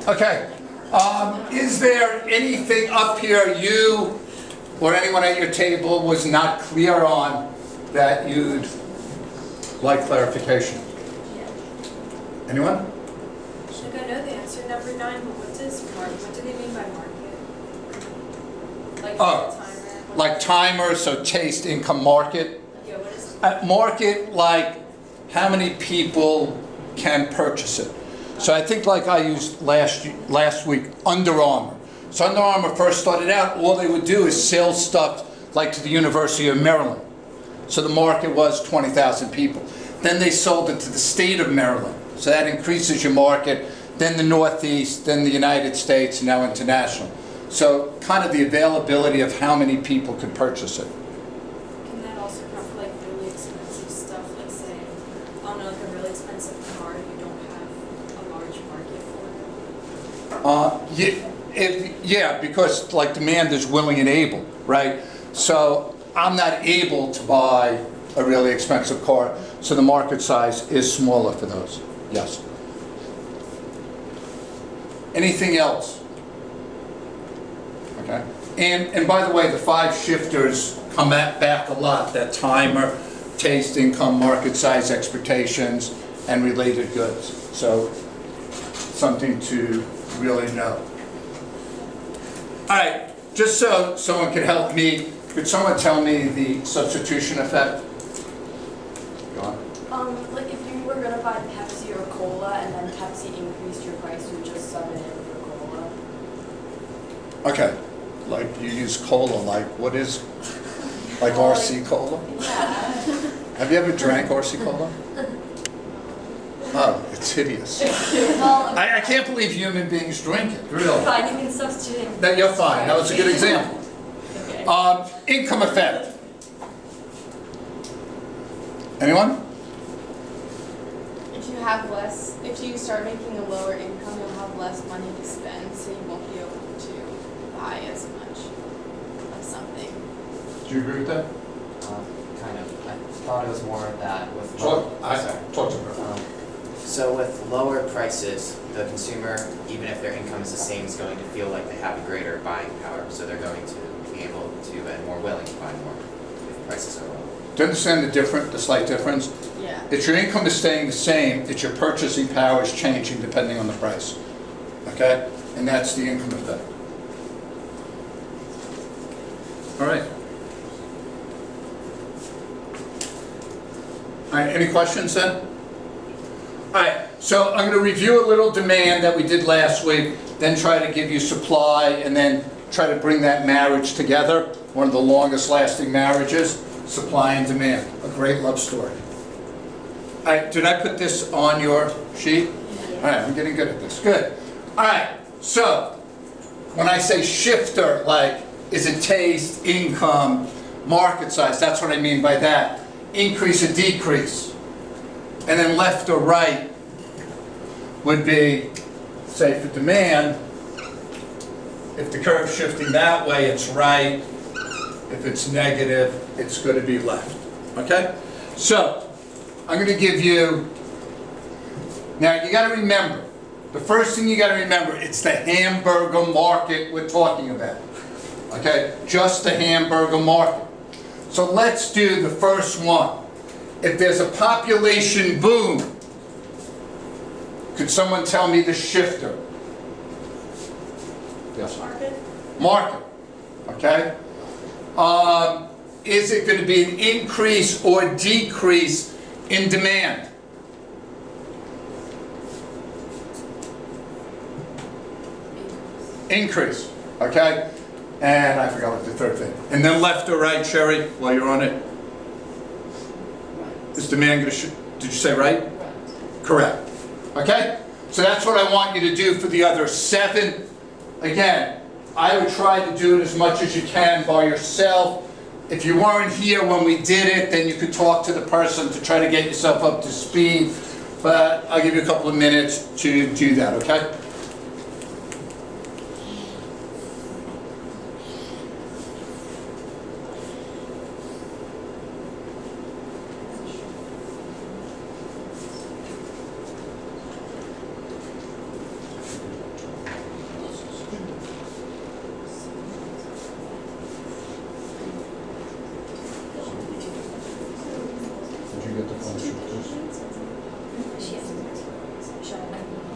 Okay. Is there anything up here you or anyone at your table was not clear on that you'd like clarification? Anyone? Like I know the answer number 9, but what do they mean by market? Like Oh, timer? like timer, so taste, income, market. Yeah, what is Market, like how many people can purchase it. So I think like I used last week, Under Armour. So Under Armour first started out, all they would do is sell stuff like to the University of Maryland. So the market was 20,000 people. Then they sold it to the state of Maryland. So that increases your market, then the Northeast, then the United States, and now international. So kind of the availability of how many people could purchase it. Can that also count for like really expensive stuff? Like say, I don't know, like a really expensive car, you don't have a large market for it? Yeah, because like demand is willing and able, right? So I'm not able to buy a really expensive car, so the market size is smaller for those. Yes. Anything else? Okay. And by the way, the 5 shifters come back a lot. That timer, taste, income, market size, expectations, and related goods. So something to really know. All right, just so someone could help me, could someone tell me the substitution effect? Go on. Like if you were gonna buy Pepsi or Cola and then Pepsi increased your price, you would just sub it in for Cola. Okay, like you use cola, like what is, like RC Cola? Yeah. Have you ever drank RC Cola? Oh, it's hideous. Well, I can't believe human beings drink it, really. fine, you can substitute. That you're fine, that was a good example. Okay. Income effect. Anyone? If you start making a lower income, you'll have less money to spend, so you won't be able to buy as much of something. Do you agree with that? Kind of. I thought it was more of that with Talk to her. So with lower prices, the consumer, even if their income is the same, is going to feel like they have a greater buying power. So they're going to be able to and more willing to buy more if prices are low. Do you understand the slight difference? Yeah. If your income is staying the same, it's your purchasing power is changing depending on the price. Okay? And that's the income effect. All right. All right, any questions then? All right, so I'm going to review a little demand that we did last week, then try to give you supply, and then try to bring that marriage together. One of the longest lasting marriages, supply and demand. A great love story. All right, did I put this on your sheet? All right, I'm getting good at this. Good. All right, so when I say shifter, like, is it taste, income, market size? That's what I mean by that. Increase or decrease. And then left or right would be, say for demand, if the curve's shifting that way, it's right. If it's negative, it's going to be left. Okay? So, I'm going to give you, now you got to remember, the first thing you got to remember, it's the hamburger market we're talking about. Okay? Just the hamburger market. So let's do the first one. If there's a population boom, could someone tell me the shifter? Yes. Market. Okay. Is it going to be an increase or decrease in demand? Increase. Okay. And I forgot what the third thing. And then left or right, Sherry, while you're on it. Is demand going to did you say right? Correct. Okay? So that's what I want you to do for the other 7. Again, I would try to do it as much as you can by yourself. If you weren't here when we did it, then you could talk to the person to try to get yourself up to speed. But I'll give you a couple of minutes to do that, okay?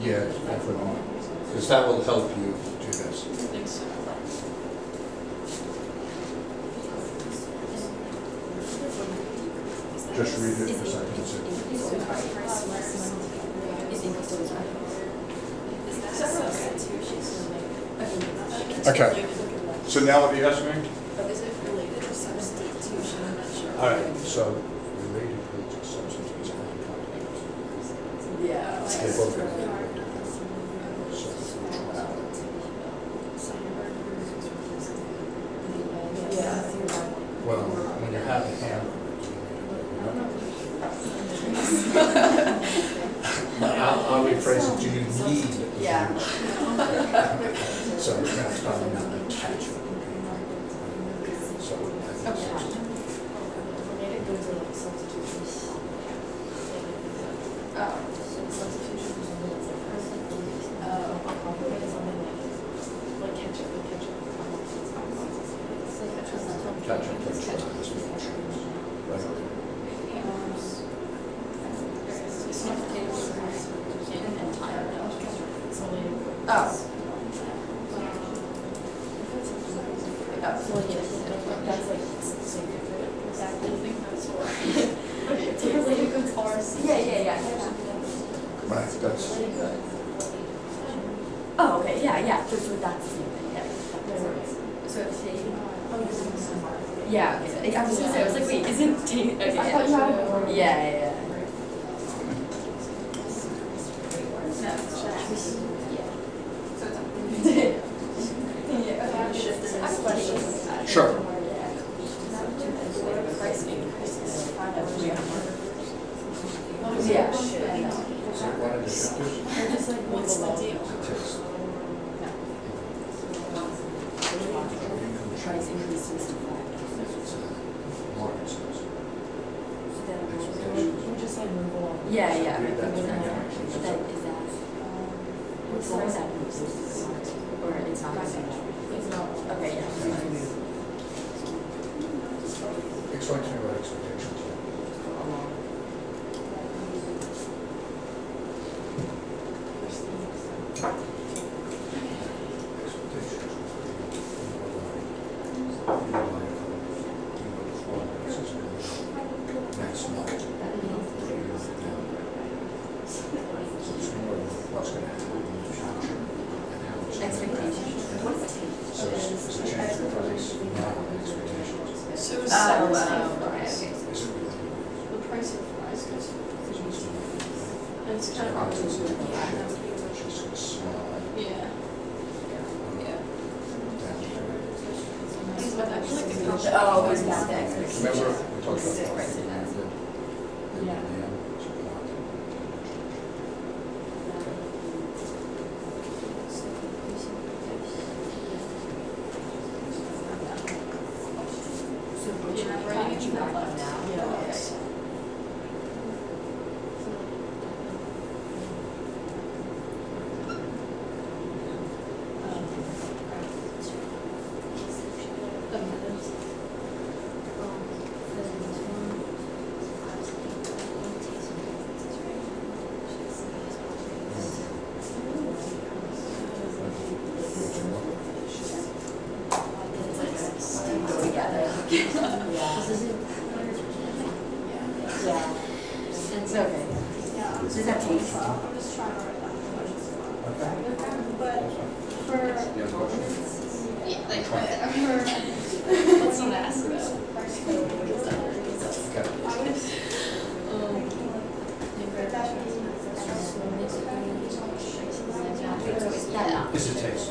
Yeah, definitely. Because that will help you do this. I think so. Just read it for a second. That's it. Okay. So now what are you asking me? But is it related to substitution? I'm not sure. All right, so related goods or substitutes and complements. Yeah. They both go. Yeah. Well, when you have a hamburger, I'll rephrase it, do you need? Yeah. So that's probably not a catch. So. Related goods are like substitutions. Oh. Substitution is something that's like complement is something like ketchup. Ketchup. Right. Oh. So like, that's like, exactly. I think that's what. It's related goods are. Yeah. Right, that's, Related goods. Oh, okay, yeah, so that's the same thing, yeah. So it's yeah, okay, I was gonna say, I was like, wait, isn't take, okay, I thought you had one. yeah. sure. Price increases. Yeah. Is it one of the shifters? They're just like, What's the deal? Taste. price increases to Market says. We're just like move along. Yeah. Read that. Is that, what's the that? Or it's not? It's not. Okay, yeah. Explain to me what expectations are. Next month. What's going to happen in the future and how it's going to Expectations. What's it? So it's a change in price, not expectations. So is Oh, that okay. Is it really? the price of fries goes? It's kind of Prices awkward. are just going to swell Yeah. Yeah. down. But I feel like the comp. Oh, is that the expectation? Remember, we talked about Sit that. right in that. Yeah. You're not writing it down now. Yeah. Go together. Yeah. It's okay. Does that taste? I'm just trying to write that. Okay. But You have a question? Yeah, like, let's not ask about. Okay. Is it taste?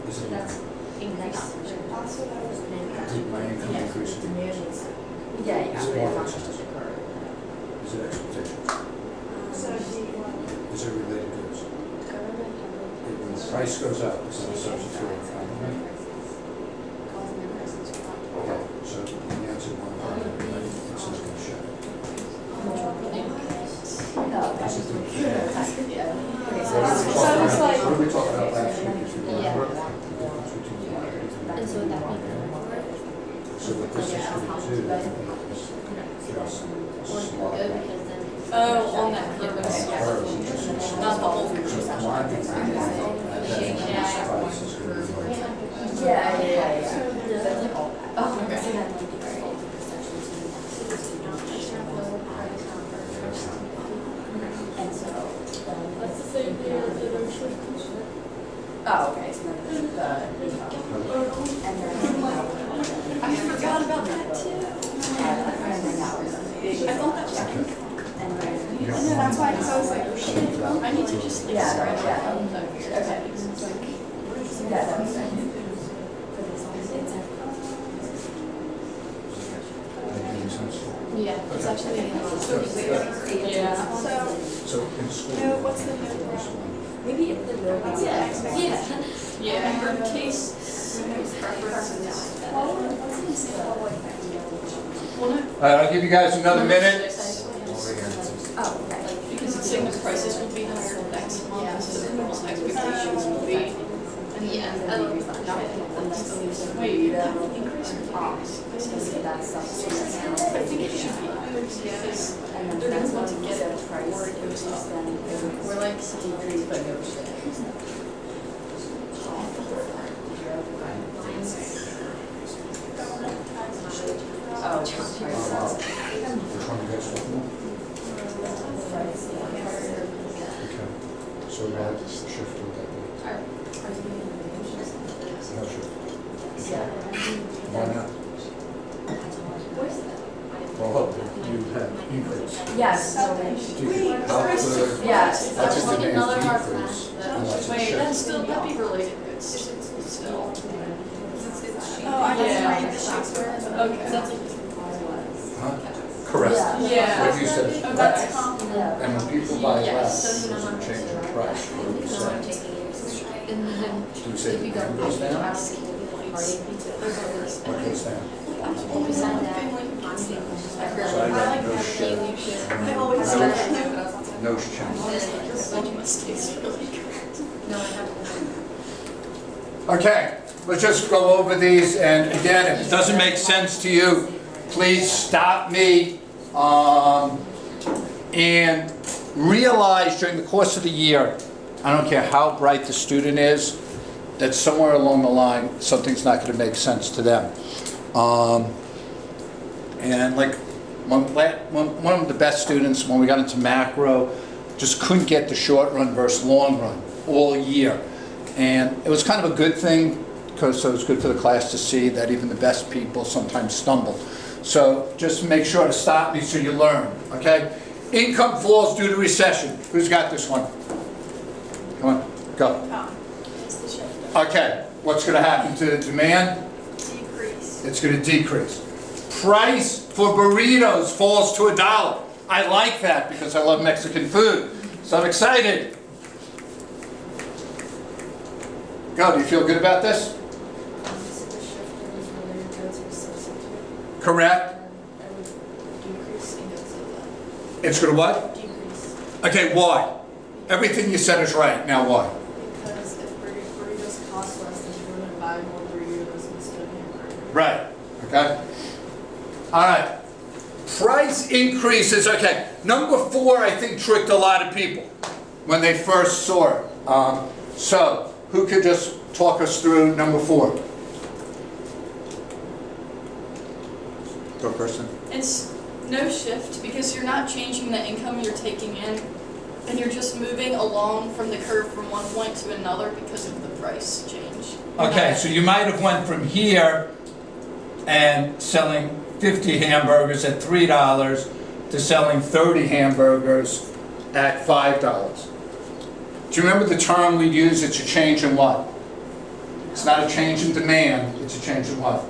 Is it That's increase. did my income increase? Yeah, Is it yeah. market size? Is it expectation? Is it related goods? If the price goes up, is it a substitute or a complement? Okay, so the answer one part, right? It says good shot. Is it the Okay, so What it's did we talk Sounds about- like- what did we talk about last week, if you remember? Yeah. The difference between market and And so that So what this is going to do is Oh, on that curve. Not the whole curve. Yeah. Oh, okay. And so, That's the same thing as the notion. oh, okay, so then and then. I forgot about that too. And then that was. I thought that was. And then. And then that's why, because I was like, oh shit, I need to just like Yeah, scratch yeah. that out. Okay. Yeah, that was it. Yeah, it's actually. Yeah. So in school. What's the Maybe if the road was. Yeah. In her case, Well, no. I'll give you guys another minute. Over here. Oh, okay. Because it's saying the prices will be higher next month, so the people's expectations will be. And yeah, wait, that would increase or decrease? That's something. I think it should be increased, because And then they're that's gonna want to when get the it price before it goes up. then We're like decrease, but no shift. Oh, Which one you guys want more? Okay. So that shift would that be? No shift. Why not? Well, hope you have increase. Yes, so How could, yes. that's just like an another hard increase. class. Unless it's Wait, shift. that's still, that'd be related, it's still. Oh, I didn't read the Shakespeare. Okay. That's like. Huh? Correct. Yeah. What you said is Oh, correct. that's compliment. Yeah. And when people buy Yes. less, So you know doesn't how change the price. What do we say? And then Do we say the hand goes down? What goes down? So I got no shift. No change. Okay, let's just go over these, and again, if it doesn't make sense to you, please stop me, and realize during the course of the year, I don't care how bright the student is, that somewhere along the line, something's not gonna make sense to them. And like, one of the best students, when we got into macro, just couldn't get the short run versus long run all year. And it was kind of a good thing, because it was good for the class to see that even the best people sometimes stumble. So just make sure to stop me so you learn, okay? Income falls due to recession. Who's got this one? Come on, go. Okay, what's gonna happen to the demand? Decrease. It's gonna decrease. Price for burritos falls to $1. I like that because I love Mexican food. So I'm excited. Go, do you feel good about this? Correct? It's gonna what? Okay, why? Everything you said is right, now why? Because if burritos cost less, then you're gonna buy more burritos instead of hamburgers. Right, okay? All right. Price increases, okay. Number 4, I think, tricked a lot of people when they first saw it. So, who could just talk us through number 4? Go person. It's no shift because you're not changing the income you're taking in, and you're just moving along from the curve from one point to another because of the price change. Okay, so you might have went from here and selling 50 hamburgers at $3 to selling 30 hamburgers at $5. Do you remember the term we use, it's a change in what? It's not a change in demand, it's a change in what?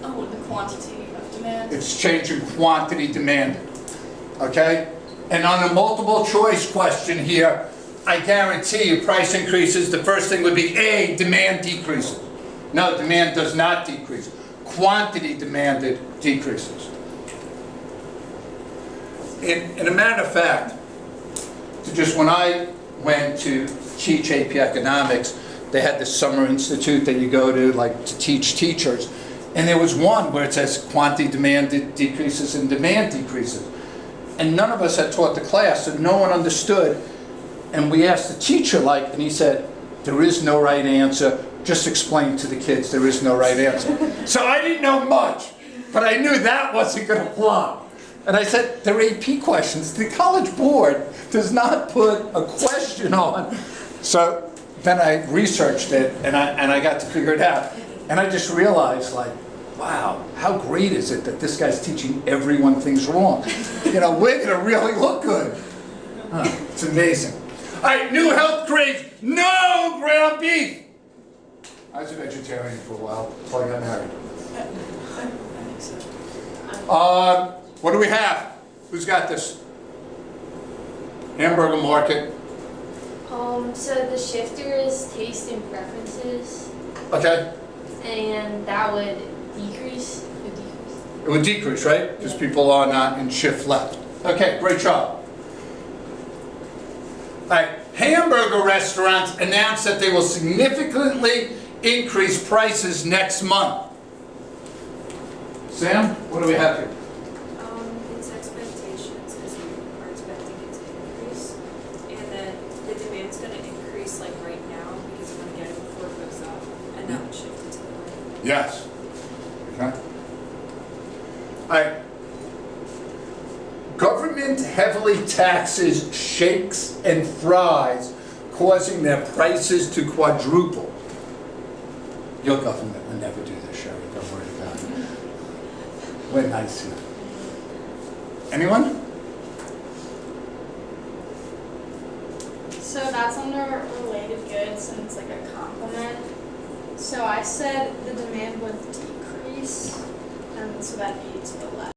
Oh, the quantity of demand. It's change in quantity demanded, okay? And on a multiple choice question here, I guarantee you price increases, the first thing would be A, demand decreases. No, demand does not decrease. Quantity demanded decreases. In a matter of fact, when I went to teach AP Economics, they had this summer institute that you go to, like, to teach teachers. And there was one where it says quantity demand decreases and demand decreases. And none of us had taught the class, so no one understood. And we asked the teacher, and he said, there is no right answer. Just explain to the kids there is no right answer. So I didn't know much, but I knew that wasn't going to fly. And I said, they're AP questions. The College Board does not put a question on. So then I researched it, and I got to figure it out. And I just realized, wow, how great is it that this guy's teaching everyone things wrong? We're gonna really look good. It's amazing. All right, new health craze, no ground beef. I was a vegetarian for a while, until I got married. What do we have? Who's got this? Hamburger market. So the shifter is taste and preferences, Okay, and that would decrease. it would decrease, right? Because people are not in shift left. Okay, great job. All right, hamburger restaurants announced that they will significantly increase prices next month. Sam, what do we have here? It's expectations, because you are expecting it to increase. And then the demand's gonna increase like right now, because you're gonna get it before it goes up, and that would shift it to the right. Yes. Okay. All right. Government heavily taxes shakes and fries, causing their prices to quadruple. Your government would never do this, Sherry, don't worry about it. We're nice here. Anyone? So that's under related goods and it's like a complement. So I said the demand would decrease, and so that leads to the less.